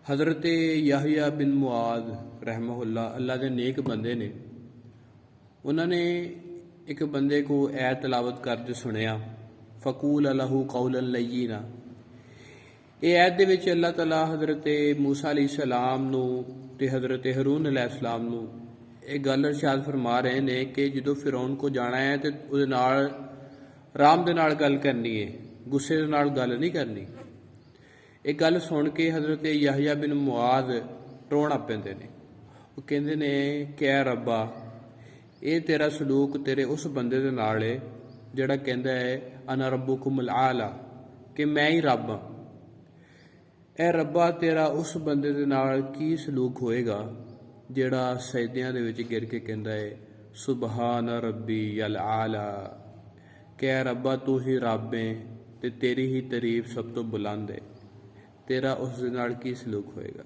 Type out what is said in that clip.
हज़रत याहिया बिन मुआद रहमहुल्लाह अल्लाह के नेक बंदे ने। उन्होंने एक बंदे को ऐ तलावत करते सुनिया, फ़कूल लहू कौलन लय्यिना। ये ऐत दे विच अल्लाह तआला हज़रत मूसा अलैहिस्सलाम नूं ते हज़रत हारून अलैहिस्सलाम नूं ये गल इरशाद फरमा रहे हैं कि जो फिरौन को जाना है तो उहदे नाल आराम दे नाल गल करनी है, गुस्से दे नाल गल नहीं करनी। एक गल सुन के हज़रत याहिया बिन मुआद रोण लग पैंदे ने। वो कहंदे ने कि रब्बा, ये तेरा सलूक तेरे उस बंदे दे नाल है जिहड़ा कहंदा है अना रब्बुकुमुल आला, कि मैं ही रब हाँ। ए रब्बा, तेरा उस बंदे दे नाल की सलूक होएगा जिहड़ा सजदियां दे विच गिर के कहंदा है सुबहान रब्बी अल आला, कि रब्बा तू ही रब है ते तेरी ही तारीफ सब तो बुलंद है। तेरा उस दे नाल की सलूक होएगा।